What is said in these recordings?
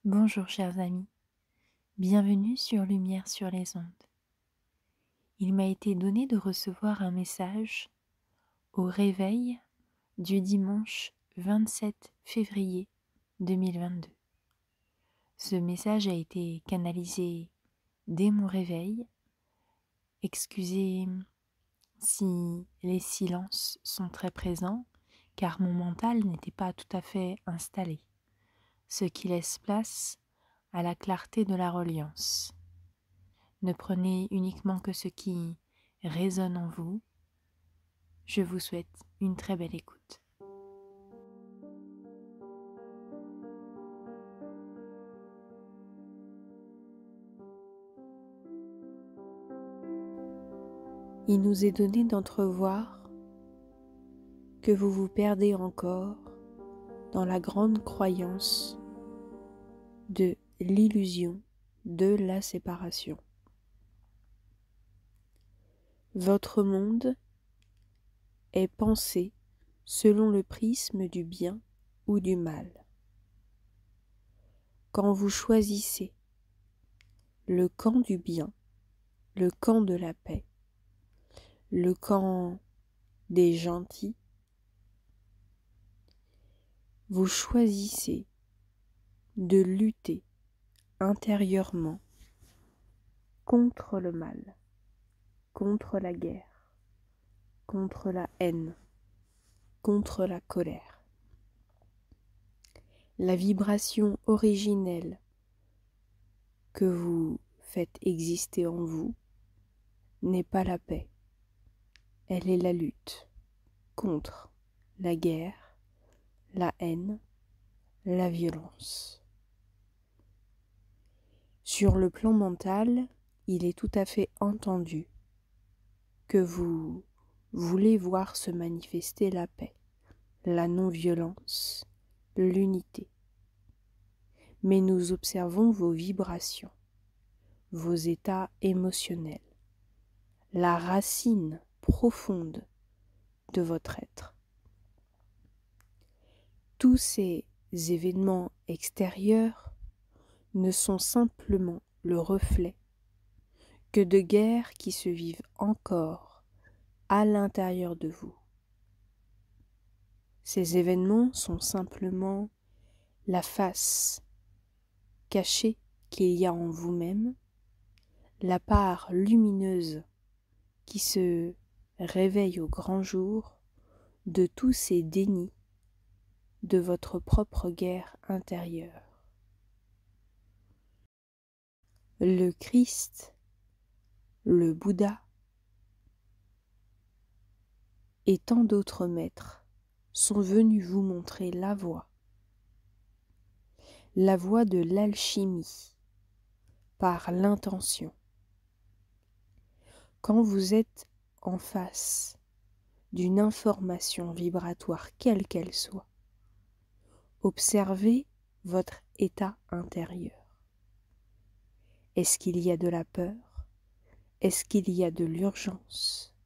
Bonjour chers amis, bienvenue sur Lumière sur les ondes. Il m'a été donné de recevoir un message au réveil du dimanche 27 février 2022. Ce message a été canalisé dès mon réveil. Excusez si les silences sont très présents, car mon mental n'était pas tout à fait installé, ce qui laisse place à la clarté de la reliance. Ne prenez uniquement que ce qui résonne en vous. Je vous souhaite une très belle écoute. Il nous est donné d'entrevoir que vous vous perdez encore dans la grande croyance de l'illusion de la séparation. Votre monde est pensé selon le prisme du bien ou du mal. Quand vous choisissez le camp du bien, le camp de la paix, le camp des gentils, vous choisissez de lutter intérieurement contre le mal, contre la guerre, contre la haine, contre la colère. La vibration originelle que vous faites exister en vous n'est pas la paix, elle est la lutte contre la guerre, la haine, la violence. Sur le plan mental, il est tout à fait entendu que vous voulez voir se manifester la paix, la non-violence, l'unité. Mais nous observons vos vibrations, vos états émotionnels, la racine profonde de votre être. Tous ces événements extérieurs ne sont simplement le reflet que de guerres qui se vivent encore à l'intérieur de vous. Ces événements sont simplement la face cachée qu'il y a en vous-même, la part lumineuse qui se réveille au grand jour de tous ces dénis de votre propre guerre intérieure. Le Christ, le Bouddha et tant d'autres maîtres sont venus vous montrer la voie de l'alchimie par l'intention. Quand vous êtes en face d'une information vibratoire quelle qu'elle soit, observez votre état intérieur. Est-ce qu'il y a de la peur? Est-ce qu'il y a de l'urgence?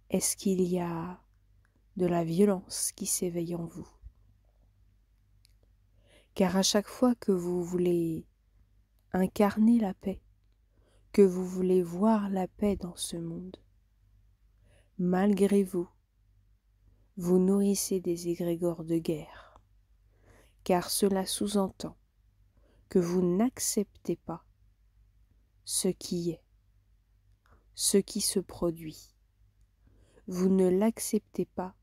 Est-ce qu'il y a de la violence qui s'éveille en vous? Car à chaque fois que vous voulez incarner la paix, que vous voulez voir la paix dans ce monde, malgré vous, vous nourrissez des égrégores de guerre, car cela sous-entend que vous n'acceptez pas ce qui est, ce qui se produit. Vous ne l'acceptez pas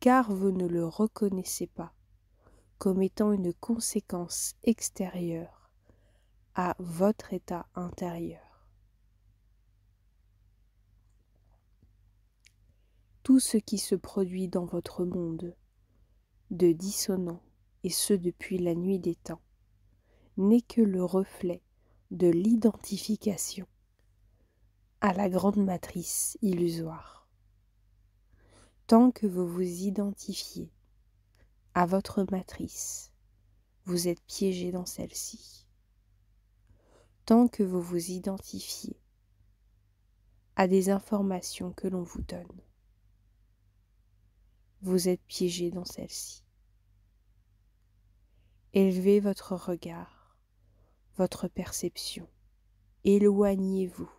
car vous ne le reconnaissez pas comme étant une conséquence extérieure à votre état intérieur. Tout ce qui se produit dans votre monde de dissonant, et ce depuis la nuit des temps, n'est que le reflet de l'identification à la grande matrice illusoire. Tant que vous vous identifiez à votre matrice, vous êtes piégé dans celle-ci. Tant que vous vous identifiez à des informations que l'on vous donne, vous êtes piégé dans celle-ci. Élevez votre regard votre perception. Éloignez-vous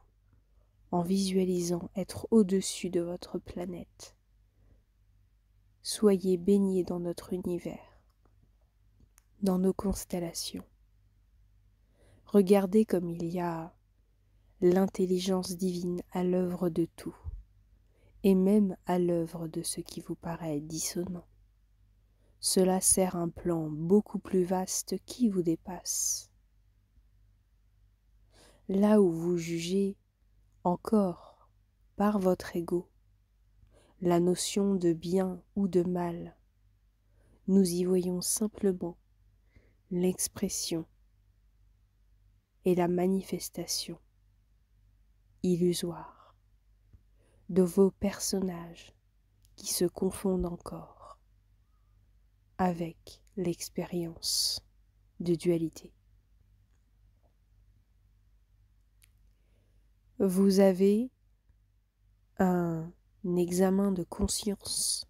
en visualisant être au-dessus de votre planète. Soyez baignés dans notre univers, dans nos constellations. Regardez comme il y a l'intelligence divine à l'œuvre de tout, et même à l'œuvre de ce qui vous paraît dissonant. Cela sert un plan beaucoup plus vaste qui vous dépasse. Là où vous jugez encore, par votre ego, la notion de bien ou de mal, nous y voyons simplement l'expression et la manifestation illusoire de vos personnages qui se confondent encore avec l'expérience de dualité. Vous avez un examen de conscience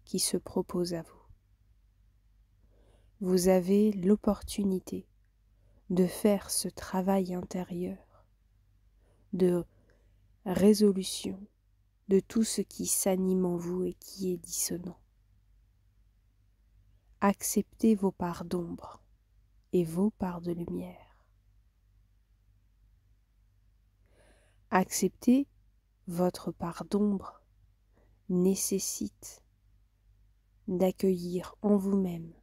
qui se propose à vous. Vous avez l'opportunité de faire ce travail intérieur de résolution de tout ce qui s'anime en vous et qui est dissonant. Acceptez vos parts d'ombre et vos parts de lumière. Accepter votre part d'ombre nécessite d'accueillir en vous-même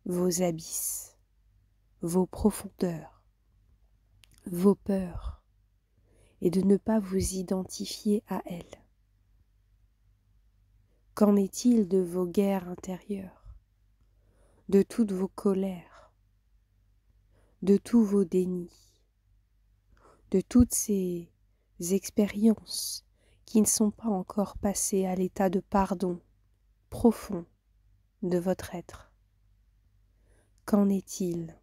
vos abysses, vos profondeurs, vos peurs, et de ne pas vous identifier à elles. Qu'en est-il de vos guerres intérieures, de toutes vos colères, de tous vos dénis, de toutes ces expériences qui ne sont pas encore passées à l'état de pardon profond de votre être? Qu'en est-il?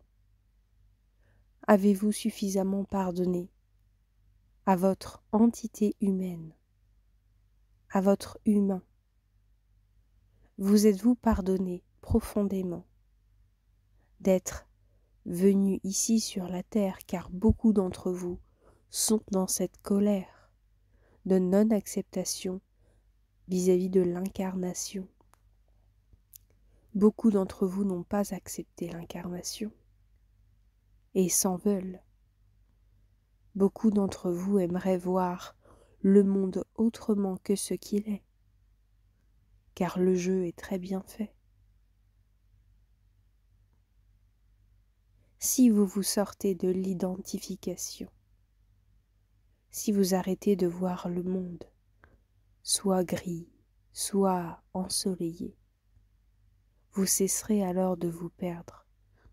Avez-vous suffisamment pardonné à votre entité humaine, à votre humain? Vous êtes-vous pardonné profondément d'être venu ici sur la terre, car beaucoup d'entre vous sont dans cette colère de non-acceptation vis-à-vis de l'incarnation. Beaucoup d'entre vous n'ont pas accepté l'incarnation et s'en veulent. Beaucoup d'entre vous aimeraient voir le monde autrement que ce qu'il est, car le jeu est très bien fait. Si vous vous sortez de l'identification, si vous arrêtez de voir le monde soit gris, soit ensoleillé, vous cesserez alors de vous perdre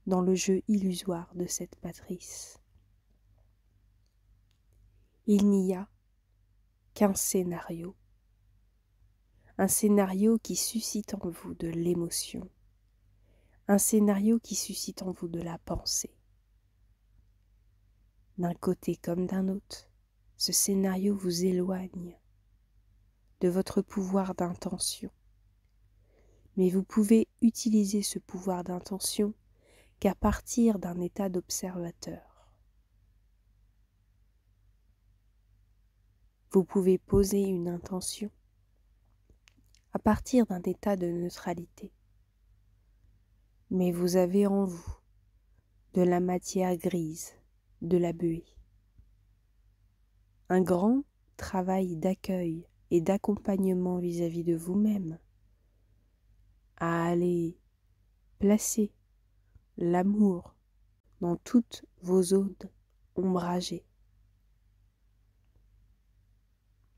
dans le jeu illusoire de cette matrice. Il n'y a qu'un scénario, un scénario qui suscite en vous de l'émotion, un scénario qui suscite en vous de la pensée. D'un côté comme d'un autre, ce scénario vous éloigne de votre pouvoir d'intention. Mais vous pouvez utiliser ce pouvoir d'intention qu'à partir d'un état d'observateur. Vous pouvez poser une intention à partir d'un état de neutralité. Mais vous avez en vous de la matière grise, de la buée. Un grand travail d'accueil et d'accompagnement vis-à-vis de vous-même, à aller placer l'amour dans toutes vos zones ombragées.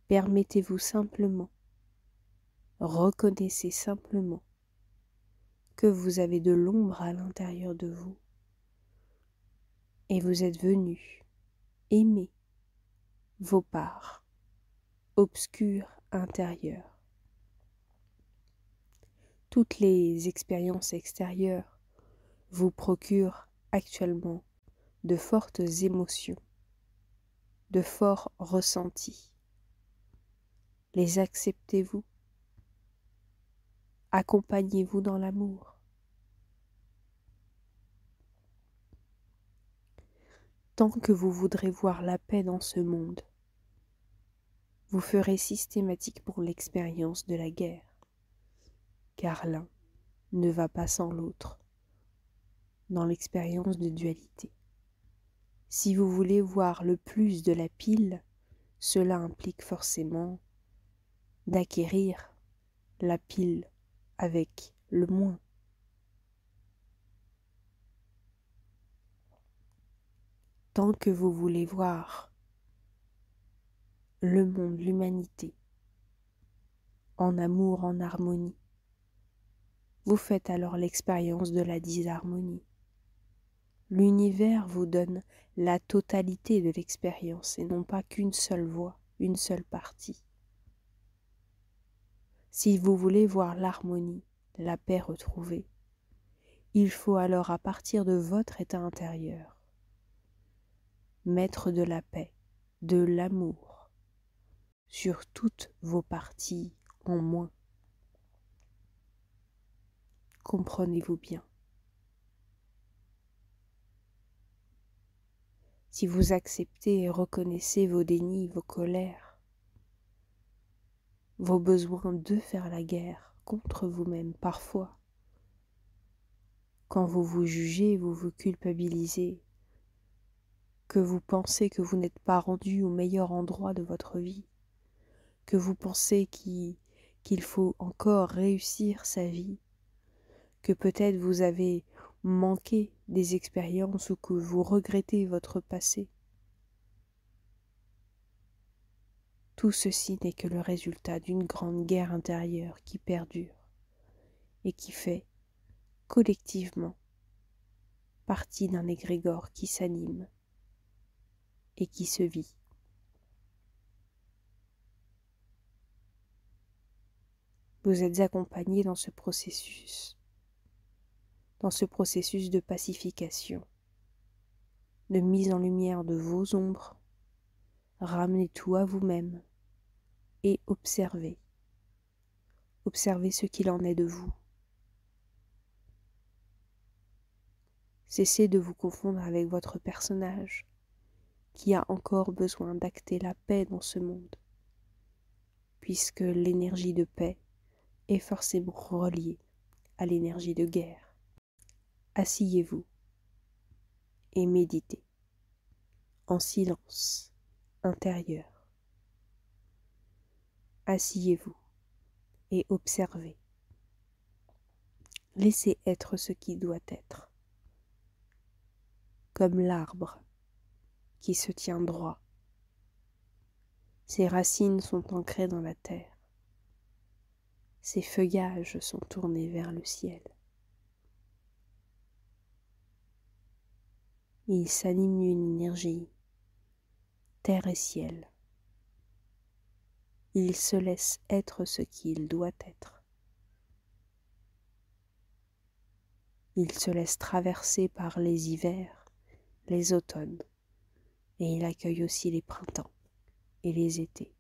Permettez-vous simplement, reconnaissez simplement que vous avez de l'ombre à l'intérieur de vous et vous êtes venu aimer vos parts obscures intérieures. Toutes les expériences extérieures vous procurent actuellement de fortes émotions, de forts ressentis. Les acceptez-vous? Accompagnez-vous dans l'amour? Tant que vous voudrez voir la paix dans ce monde, vous ferez systématique pour l'expérience de la guerre, car l'un ne va pas sans l'autre dans l'expérience de dualité. Si vous voulez voir le plus de la pile, cela implique forcément d'acquérir la pile avec le moins. Tant que vous voulez voir le monde, l'humanité, en amour, en harmonie, vous faites alors l'expérience de la disharmonie. L'univers vous donne la totalité de l'expérience et non pas qu'une seule voie, une seule partie. Si vous voulez voir l'harmonie, la paix retrouvée, il faut alors à partir de votre état intérieur mettre de la paix, de l'amour sur toutes vos parties en moins. Comprenez-vous bien? Si vous acceptez et reconnaissez vos dénis, vos colères, vos besoins de faire la guerre contre vous-même parfois, quand vous vous jugez, vous vous culpabilisez, que vous pensez que vous n'êtes pas rendu au meilleur endroit de votre vie, que vous pensez qu'il faut encore réussir sa vie, que peut-être vous avez manqué des expériences ou que vous regrettez votre passé. Tout ceci n'est que le résultat d'une grande guerre intérieure qui perdure et qui fait, collectivement, partie d'un égrégore qui s'anime et qui se vit. Vous êtes accompagné dans ce processus de pacification, de mise en lumière de vos ombres. Ramenez tout à vous-même et observez. Observez ce qu'il en est de vous. Cessez de vous confondre avec votre personnage qui a encore besoin d'acter la paix dans ce monde, puisque l'énergie de paix est forcément reliée à l'énergie de guerre. Asseyez-vous et méditez en silence intérieur. Asseyez-vous et observez. Laissez être ce qui doit être, comme l'arbre qui se tient droit. Ses racines sont ancrées dans la terre. Ses feuillages sont tournés vers le ciel. Il s'anime d'une énergie, terre et ciel. Il se laisse être ce qu'il doit être. Il se laisse traverser par les hivers, les automnes, et il accueille aussi les printemps et les étés.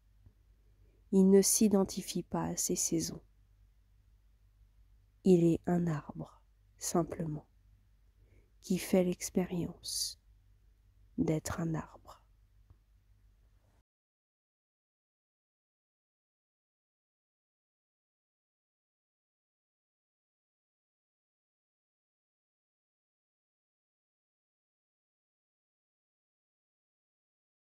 Il ne s'identifie pas à ces saisons. Il est un arbre, simplement, qui fait l'expérience d'être un arbre.